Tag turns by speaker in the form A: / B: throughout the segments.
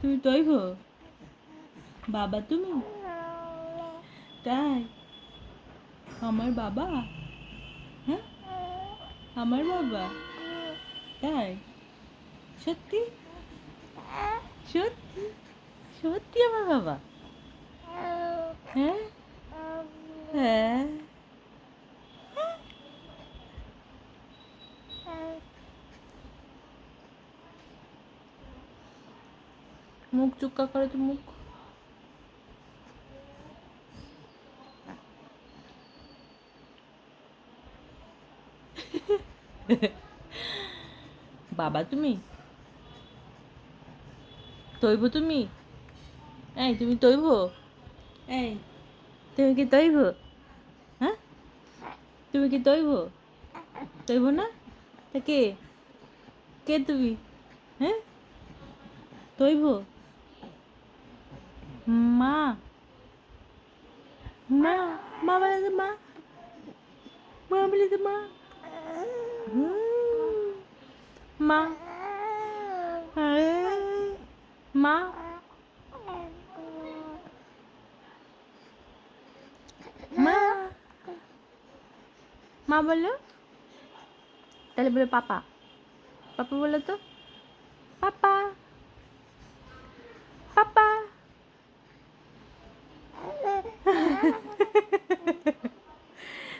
A: তুমি তৈব বাবা তুমি তাই আমার বাবা হ্যাঁ আমার বাবা তাই সত্যি সত্যি সত্যি আমার বাবা হ্যাঁ হ্যাঁ মুখ চুক্কা করে তো মুখ বাবা তুমি তৈব তুমি এই তুমি তৈব এই তুমি কি তৈব হ্যাঁ তুমি কি তৈব তৈব না তা কে কে তুমি হ্যাঁ তৈব মা মা মা বলে তো মা মা বলে তো মা মা মা মা মা বলো তাহলে বলো পাপা পাপা বলো তো পাপা পাপা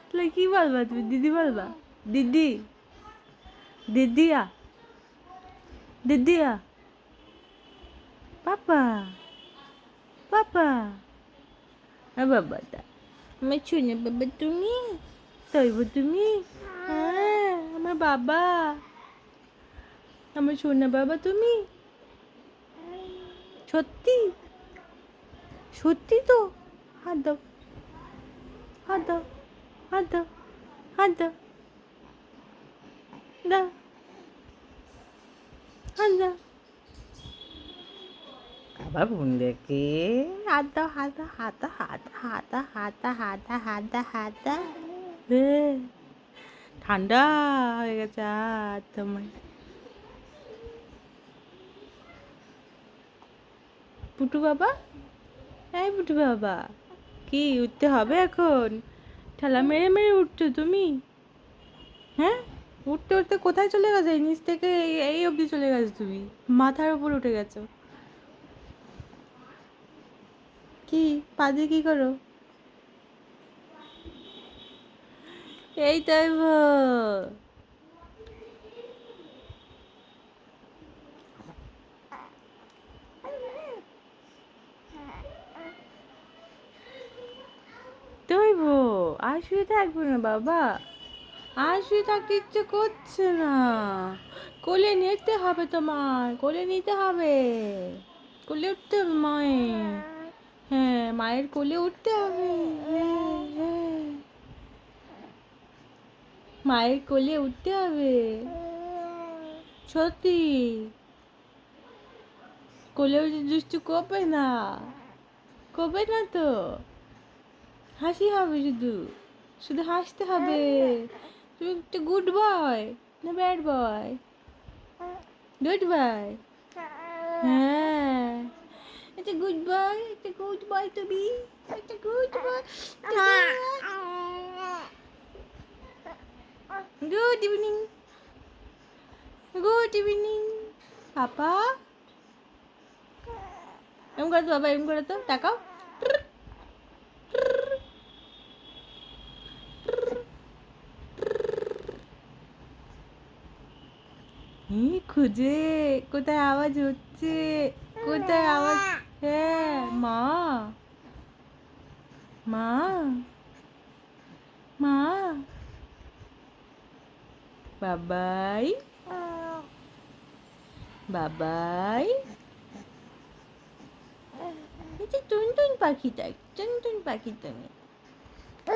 A: তাহলে কি বলবা তুমি দিদি বলবা দিদি দিদিয়া দিদিয়া পাপা পাপা বাবাটা আমার শুনে বাবা তুমি তৈব তুমি হ্যাঁ আমার বাবা আমার সোনা বাবা তুমি সত্যি সত্যি তো হাত দাও হাত দাও হাত দাও হাত দাও দাও হাত দাও আবার বোন দেখে হাত দাও হাত দাও হাত দাও হাত দাও হাত দাও হাত দাও হাত দাও হাত দাও ঠান্ডা হয়ে গেছে হাত তোমার পুটু বাবা এই পুটু বাবা কি উঠতে হবে এখন ঠেলা মেরে মেরে উঠছো তুমি হ্যাঁ উঠতে উঠতে কোথায় চলে গেছে নিচ থেকে এই অবধি চলে গেছো তুমি মাথার উপর উঠে গেছো কি পা দিয়ে কি করো এই তাই তৈব আর শুয়ে থাকবো না বাবা আর শুয়ে থাকতে ইচ্ছে করছে না কোলে নিতে হবে তোমার কোলে নিতে হবে কোলে উঠতে হবে মায়ের হ্যাঁ মায়ের কোলে উঠতে হবে হ্যাঁ হ্যাঁ মায়ের কোলে উঠতে হবে সত্যি কোলে উঠে দুষ্টু করবে না করবে না তো হাসি হবে শুধু শুধু হাসতে হবে তুমি একটা গুড বয় না ব্যাড বয় গুড বয় হ্যাঁ একটা গুড বয় তুমি একটা good boy good evening good evening পাপা এম করে তো বাবা এম করে তো তাকাও খুঁজে কোথায় আওয়াজ হচ্ছে কোথায় আওয়াজ হ্যাঁ মা মা মা বাবাই বাবাই এই যে টুনটুন পাখিটা টুনটুন পাখি তুমি